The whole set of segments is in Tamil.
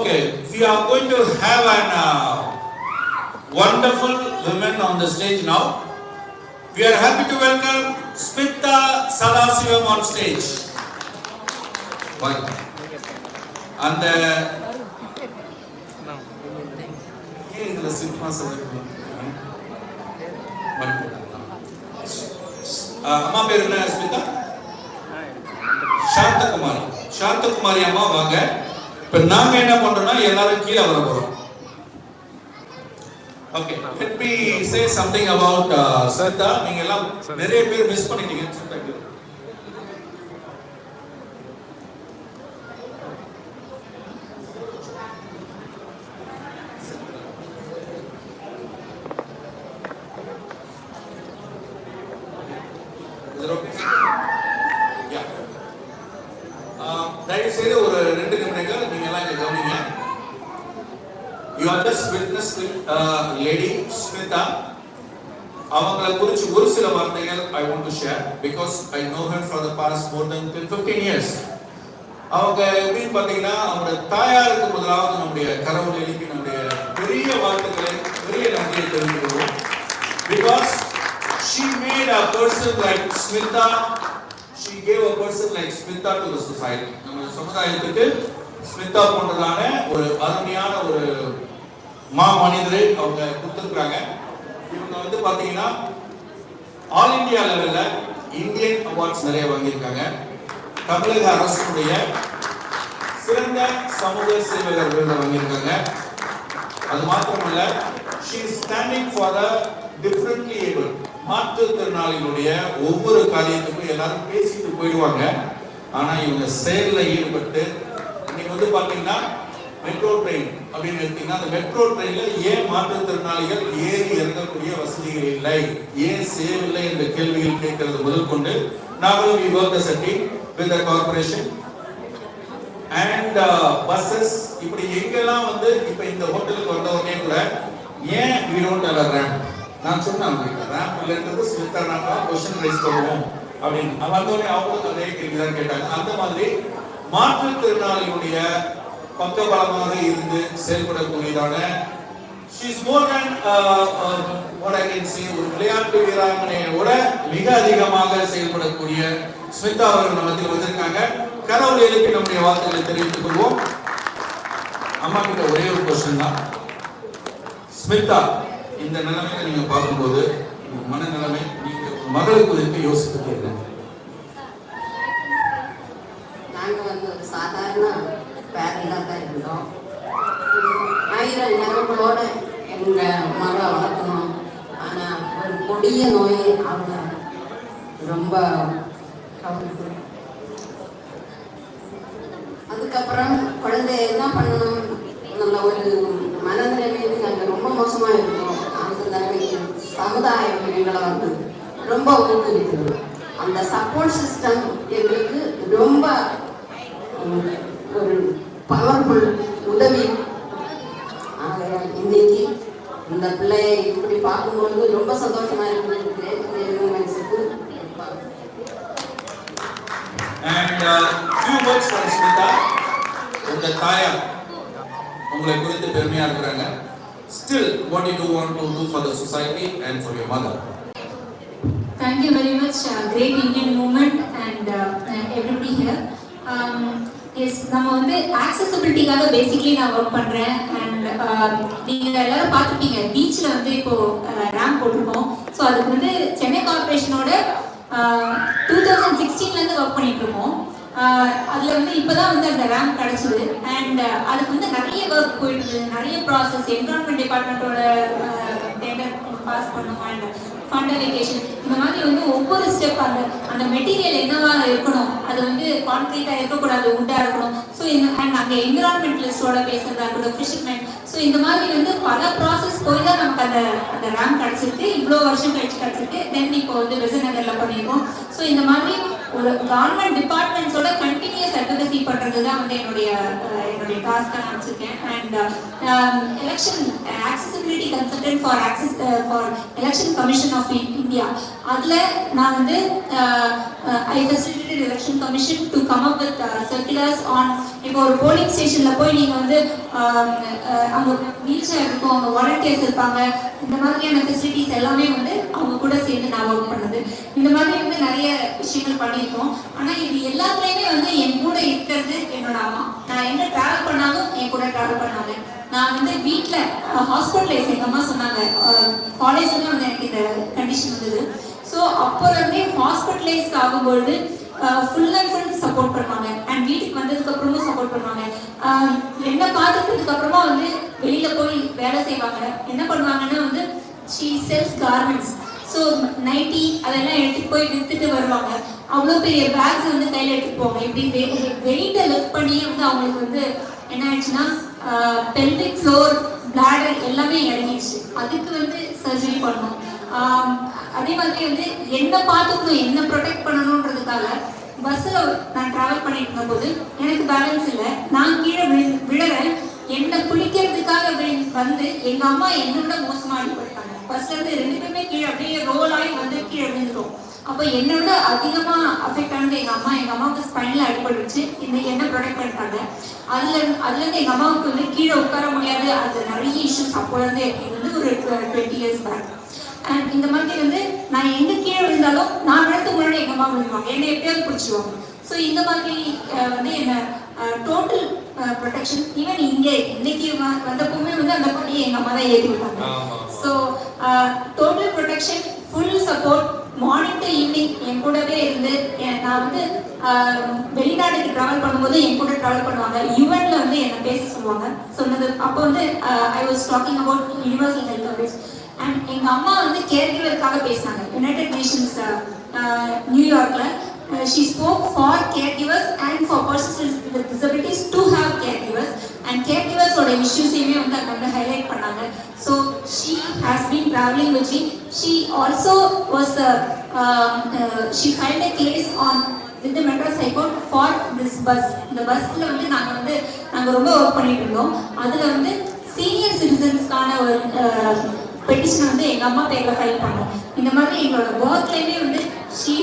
Okay, we are going to have an wonderful women on the stage now. We are happy to welcome Smita Sadasivam on stage. Welcome. And அம்மா பேர் என்ன ஸ்மிதா? சாந்தகுமாரி. சாந்தகுமாரி அம்மா வாங்க. இப்ப நாங்க என்ன பண்றோம்னா எல்லாரும் கீழே வர போறோம். Okay, let me say something about Smita. நீங்க எல்லாம் நிறைய பேர் மிஸ் பண்ணிட்டீங்க Smita. தயவு செய்து ஒரு 2 நிமிடங்கள் நீங்க எல்லாம் இங்க கவனிங்க. You are just witnessing lady Smita. அவங்கள குறித்து ஒரு சில வார்த்தைகள் I want to share because I know her for the past more than 15 years. அவங்க எப்படி பாத்தீங்கன்னா அவங்களோட தாயாருக்கு முதலாவது நம்முடைய கடவுள் எழுப்பி நம்முடைய பெரிய வாழ்த்துக்களை பெரிய நன்றியை தெரிவிக்கிறோம். Because she made a person like Smita. She gave a person like Smita to the society. நம்ம சமுதாயத்துக்கு ஸ்மிதா போன்றதான ஒரு அருமையான ஒரு மனிதரை அவங்க கொடுத்திருக்காங்க. இவங்க வந்து பாத்தீங்கன்னா ஆல் இந்தியா லெவல்ல இந்தியன் அவார்ட்ஸ் நிறைய வாங்கியிருக்காங்க. தமிழக அரசுடைய சிறந்த சமூக சேவகர் விருது வாங்கியிருக்காங்க. அது மாத்திரமல்ல she is standing for the differently able மாற்றுத்திறனாளிகளுடைய ஒவ்வொரு காரியத்துக்கும் எல்லாரும் பேசிட்டு போயிடுவாங்க. ஆனா இவங்க செயல்ல ஈடுபட்டு இன்னைக்கு வந்து பாத்தீங்கன்னா மெட்ரோ ட்ரெயின் அப்படின்னு எடுத்தீங்கன்னா அந்த மெட்ரோ ட்ரெயின்ல ஏன் மாற்றுத்திறனாளிகள் ஏறி இறங்கக்கூடிய வசதிகள் இல்லை, ஏன் சேவில்லை என்ற கேள்விகள் கேட்கறது முதல் கொண்டு நாங்களும் we work as a team with the corporation and buses. இப்படி எங்கெல்லாம் வந்து இப்ப இந்த ஹோட்டலுக்கு வந்தவங்க கூட ஏன் we don't have a ramp. நான் சொன்னேன் ரேம்ப் இல்லைன்றது ஸ்மிதா நாம क्वेश्चन ரைஸ் பண்ணுவோம் அப்படின்னு. வந்தோடனே அவங்களும் அதே கேள்விதான் கேட்டாங்க. அந்த மாதிரி மாற்றுத்திறனாளிகளுடைய பக்கபலமாக இருந்து செயல்படக்கூடியதான she is more than what I can say ஒரு விளையாட்டு வீராங்கனையோட மிக அதிகமாக செயல்படக்கூடிய ஸ்மிதா அவர்கள் நமக்கு வந்திருக்காங்க. கடவுள் எழுப்பி நம்முடைய வார்த்தைகளை தெரிவித்துக் கொள்வோம். அம்மா கிட்ட ஒரே ஒரு क्वेश्चन தான். ஸ்மிதா, இந்த நிலைமையை நீங்க பார்க்கும்போது மனநிலைமை நீங்க மகளை குறித்து யோசிப்பீங்க? நாங்க வந்து ஒரு சாதாரண பேரண்டா தான் இருந்தோம். 1000 நிலங்களோட எங்க மகளை வளர்க்கணும். ஆனா ஒரு கொடிய நோய் அவங்க ரொம்ப அதுக்கப்புறம் குழந்தை என்ன பண்ணணும் நல்ல ஒரு மனநிலைமையில நாங்கள் ரொம்ப மோசமா இருந்தோம். அந்த நிலைமைக்கு சமுதாயம் எங்களை வந்து ரொம்ப ஊக்குவிக்கிறது. அந்த சப்போர்ட் சிஸ்டம் எங்களுக்கு ரொம்ப ஒரு பவர்ஃபுல் உதவி. இன்னைக்கு இந்த பிள்ளையை இப்படி பார்க்கும்போது ரொம்ப சந்தோஷமா இருக்குது. few words from Smita. உங்க தாயார் உங்களை குறித்து பெருமையா இருக்கிறாங்க. Still, what do you want to do for the society and for your mother? Thank you very much. Great Indian movement and everybody here. Yes, நம்ம வந்து accessibility-க்காக basically நான் work பண்றேன். And நீங்க எல்லாரும் பார்த்துட்டீங்க பீச்ல வந்து இப்போ ரேம்ப் போட்டிருக்கோம். ஸோ அதுக்கு வந்து சென்னை கார்பரேஷனோட 2016ல இருந்து ஒர்க் பண்ணிட்டு இருக்கோம். அதுல வந்து இப்பதான் வந்து அந்த ரேம்ப் கிடைச்சது. அண்ட் அதுக்கு வந்து நிறைய ஒர்க் போயிட்டு இருக்கு, நிறைய ப்ராசஸ். என்விரான்மெண்ட் டிபார்ட்மெண்ட்டோட டெண்டர் பாஸ் பண்ணோம் அண்ட் ஃபண்ட் அலிகேஷன், இந்த மாதிரி வந்து ஒவ்வொரு ஸ்டெப் அந்த மெட்டீரியல் என்னவா இருக்கணும், அது வந்து கான்கிரீட்டா இருக்கக்கூடாது, உட்டா இருக்கணும். ஸோ அண்ட் அங்கே என்விரான்மெண்டலிஸ்டோட பேசுறதா இருக்கட்டும், ஃபிஷர்மேன். ஸோ இந்த மாதிரி வந்து பல ப்ராசஸ் போய் தான் நமக்கு அந்த ரேம்ப் கிடைச்சிருக்கு. இவ்வளோ வருஷம் கழிச்சு கிடைச்சிருக்கு. தென் இப்போ வந்து விசநகர்ல பண்ணியிருக்கோம். ஸோ இந்த மாதிரி ஒரு கவர்மெண்ட் டிபார்ட்மெண்ட்ஸோட கண்டினியூஸ் அட்வொகசி பண்றது தான் வந்து என்னுடைய டாஸ்கா நான் வச்சிருக்கேன். And election accessibility consultant for election commission of India, அதுல நான் வந்து I facilitated election commission to come up with circulars on. இப்போ ஒரு போலிங் ஸ்டேஷன்ல போய் நீங்க வந்து அவங்க வீல் சேர் இருக்கும், அவங்க வாலண்டியர்ஸ் இருப்பாங்க, இந்த மாதிரியான ஃபெசிலிட்டிஸ் எல்லாமே வந்து அவங்க கூட சேர்ந்து நான் ஒர்க் பண்ணது. இந்த மாதிரி வந்து நிறைய விஷயங்கள் பண்ணியிருக்கோம். ஆனா இது எல்லாத்துலயுமே வந்து என் கூட இருக்கிறது என்னோட அம்மா. நான் எங்க டிராவல் பண்ணாலும் என் கூட டிராவல் பண்ணாங்க. நான் வந்து வீட்டுல ஹாஸ்பிட்டலைஸ், எங்க அம்மா சொன்னாங்க காலேஜ்ல வந்து எனக்கு இந்த கண்டிஷன் வந்தது. ஸோ அப்போ இருந்தே ஹாஸ்பிட்டலைஸ் ஆகும்பொழுது ஃபுல் அண்ட் ஃபுல் சப்போர்ட் பண்ணுவாங்க. அண்ட் வீட்டுக்கு வந்ததுக்கு அப்புறமும் சப்போர்ட் பண்ணுவாங்க. என்ன பார்த்துக்கிறதுக்கு அப்புறமா வந்து வெளியில போய் வேலை செய்வாங்க. என்ன பண்ணுவாங்கன்னா வந்து she sells garments. So nighty அதெல்லாம் எடுத்துட்டு போய் வித்துட்டு வருவாங்க. அவ்வளோ பெரிய பேக்ஸ் வந்து கையில் எடுத்துட்டு போவாங்க. இப்படி வெயிட்டை லிஃப்ட் பண்ணியே வந்து அவங்களுக்கு வந்து என்ன ஆயிடுச்சுன்னா பெல்விக் ஃப்ளோர், பிளாடர் எல்லாமே இறங்கிடுச்சு. அதுக்கு வந்து சர்ஜரி பண்ணோம். அதே மாதிரி வந்து என்ன பார்த்துக்கணும், என்ன ப்ரொடெக்ட் பண்ணணுன்றதுக்காக பஸ்ஸில் நான் ட்ராவல் பண்ணிட்டு இருந்தபோது எனக்கு பேலன்ஸ் இல்லை, நான் கீழே விழுறேன். என்னை குளிக்கிறதுக்காக வந்து எங்கள் அம்மா என்னோட மோசமாக அடிபட்டாங்க. பஸ்ல இருந்து 2 பேருமே கீழே அப்படியே ரோல் ஆகி வந்து கீழே விழுந்துடும். அப்போ என்னோட அதிகமாக அஃபெக்ட் ஆனது எங்கள் அம்மா. எங்கள் அம்மாவுக்கு ஸ்பைனில் அடிபட்டுருச்சு. என்ன ப்ரொடெக்ட் பண்ணிட்டாங்க. அதுலேருந்து எங்கள் அம்மாவுக்கு வந்து கீழே உட்கார முடியாது. அது நிறைய இஷ்யூஸ் அப்போலேருந்து. இது வந்து ஒரு 20 years பேக். அண்ட் இந்த மாதிரி வந்து நான் எங்கே கீழே விழுந்தாலும் நான் விழுந்து முன்னாடி எங்கள் அம்மா விழுவாங்க, என்னை எப்படியாவது பிடிச்சிடுவாங்க. ஸோ இந்த மாதிரி வந்து என்ன டோட்டல் ப்ரொடெக்ஷன். ஈவன் இங்கே இன்னைக்கு வந்தப்போவுமே வந்து அந்த பணியை எங்கள் அம்மா தான் ஏற்றி விட்டாங்க. So total protection, full support, morning to evening என் கூடவே இருந்து. நான் வந்து வெளிநாட்டுக்கு ட்ராவல் பண்ணும்போது என் கூட ட்ராவல் பண்ணுவாங்க. யுஎன்ல வந்து என்னை பேச சொல்லுவாங்க. சொன்னது அப்போ வந்து I was talking about universal health coverage. And எங்கள் அம்மா வந்து கேர்கிவருக்காக பேசினாங்க யுனைடெட் நேஷன்ஸ் நியூயார்க்ல. She spoke for caregivers and for persons with disabilities to have caregivers, and caregivers oda issues eme வந்து highlight பண்ணாங்க. So she has been traveling with me. She also was she filed a case on with the Madras High Court for this bus. இந்த பஸ்ல வந்து நாங்க ரொம்ப ஒர்க் பண்ணிட்டு இருந்தோம். அதுல வந்து சீனியர் சிட்டிசன்ஸ்க்கான ஒரு பெட்டிஷன் வந்து எங்க அம்மா பேர்ல ஃபைல் பண்ணோம். இந்த மாதிரி எங்களோட ஒர்க்லயுமே வந்து she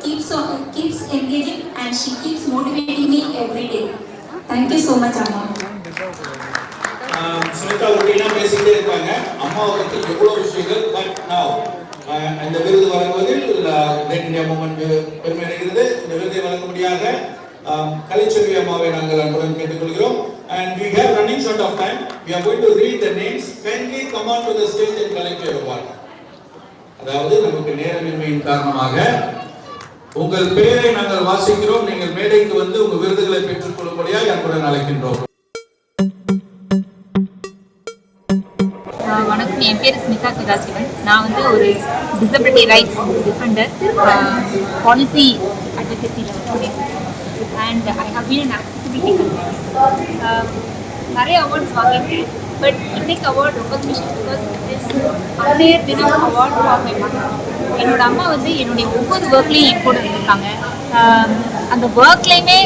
keeps engaging and she keeps motivating me every day. Thank you so much amma. Sunita ஒட்டினா பேசிட்டே இருப்பாங்க அம்மாவை பத்தி எவ்வளவு விஷயங்கள். பட் now இந்த விருது வழங்குவதில் கிரேட் இந்தியா மூவ்மெண்ட் பெருமை அடைகிறது. இந்த விருதை வழங்கும்படியாக கலைச்செல்வி அம்மாவை நாங்கள் அன்புடன் கேட்டுக்கொள்கிறோம். And we have running short of time. We are going to read the names. Kindly come on to the stage and collect your award. அதாவது நமக்கு நேரமின்மையின் காரணமாக உங்கள் பெயரை நாங்கள் வாசிக்கிறோம். நீங்கள் மேடைக்கு வந்து உங்கள் விருதுகளை பெற்றுக் கொள்ளும்படியாக அன்புடன் அழைக்கின்றோம். வணக்கம், என் பேர் ஸ்மிதா சதாசிவன். நான் வந்து ஒரு டிசபிலிட்டி ரைட்ஸ் டிஃபெண்டர், பாலிசி அட்வொகேசியில் பண்ணியிருக்கேன். And I have been an accessibility consultant. நிறைய அவார்ட்ஸ் வாங்கியிருக்கேன். பட் இன்னைக்கு அவார்ட் ரொம்ப ஸ்பெஷல் பிகாஸ் இஸ் அன்னையர் தினம் அவார்ட் ஃபார் மை மதர். என்னோட அம்மா வந்து என்னுடைய ஒவ்வொரு ஒர்க்லேயும் என் கூட இருந்திருக்காங்க. அந்த ஒர்க்லேயுமே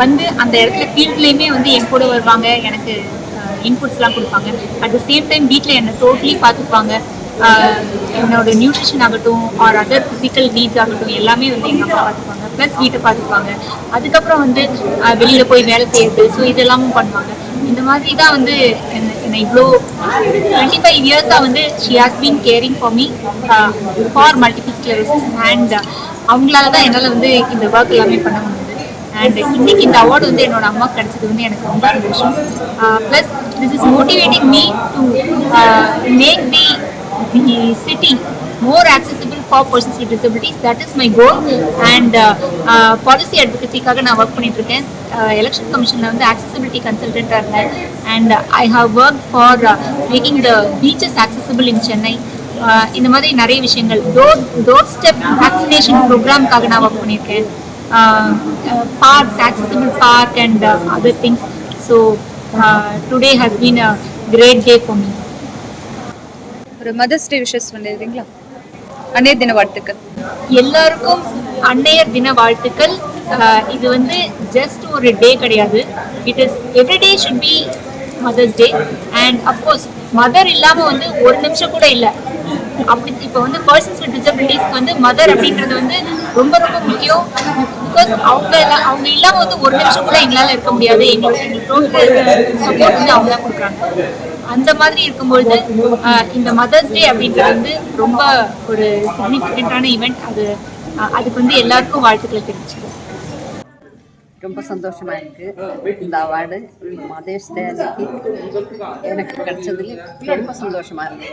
வந்து அந்த இடத்துல ஃபீல்ட்லேயுமே வந்து என் கூட வருவாங்க, எனக்கு இன்புட்ஸ்லாம் கொடுப்பாங்க. அட் த சேம் டைம் வீட்டில் என்னை டோட்டலி பார்த்துப்பாங்க. என்னோட நியூட்ரிஷன் ஆகட்டும் ஆர் அதர் ஃபிசிக்கல் நீட்ஸ் ஆகட்டும் எல்லாமே வந்து எங்கள் அம்மா பார்த்துப்பாங்க. ப்ளஸ் வீட்டை பார்த்துப்பாங்க. அதுக்கப்புறம் வந்து வெளியில் போய் வேலை செய்யறது, ஸோ இதெல்லாமும் பண்ணுவாங்க. இந்த மாதிரி தான் வந்து என்னை இவ்வளோ 25 இயர்ஸாக வந்து she has been carrying for me for multiple sclerosis. And அவங்களால தான் என்னால் வந்து இந்த ஒர்க் எல்லாமே பண்ண முடியுது. அண்ட் இன்னைக்கு இந்த அவார்டு வந்து என்னோட அம்மா கிடைச்சது வந்து எனக்கு ரொம்ப சந்தோஷம். Plus this is motivating me to make the city more accessible for persons with disabilities. That is my goal. And policy advocacy-க்காக நான் ஒர்க் பண்ணிட்டு இருக்கேன். எலெக்ஷன் கமிஷனில் வந்து accessibility consultant-ஆ இருந்தேன். And I have worked for making the beaches accessible in Chennai. இந்த மாதிரி நிறைய விஷயங்கள் டோர் ஸ்டெப் வேக்சினேஷன் ப்ரோக்ராம்காக நான் ஒர்க் பண்ணியிருக்கேன். parks, accessible park and other things. So today has been a great day for me. ஒரு மதர்ஸ் டே விஷஸ் பண்ணிடுறீங்களா? அன்னைய தின வாழ்த்துக்கள். எல்லாருக்கும் அன்னையர் தின வாழ்த்துக்கள். இது வந்து ஜஸ்ட் ஒரு டே கிடையாது. It is everyday should be mother's day. And of course mother இல்லாமல் வந்து ஒரு நிமிஷம் கூட இல்லை. அப்படி இப்போ வந்து பர்சன்ஸ் வித் டிசபிலிட்டிஸ்க்கு வந்து மதர் அப்படின்றது வந்து ரொம்ப ரொம்ப முக்கியம். பிகாஸ் அவங்க இல்லாமல் வந்து ஒரு நிமிஷம் கூட எங்களால் இருக்க முடியாது. எங்களுக்கு சப்போர்ட் வந்து அவங்க தான் கொடுக்குறாங்க. அந்த மாதிரி இருக்கும்பொழுது இந்த மதர்ஸ் டே அப்படின்றது வந்து ரொம்ப ஒரு சிக்னிஃபிகண்டான ஈவெண்ட். அதுக்கு வந்து எல்லாருக்கும் வாழ்த்துக்களை தெரிவிச்சுக்கிறேன். ரொம்ப சந்தோஷமா இருக்கு. இந்த அவார்டு மதர்ஸ் டே அன்னைக்கு எனக்கு கிடைச்சதுல ரொம்ப சந்தோஷமா இருக்கு.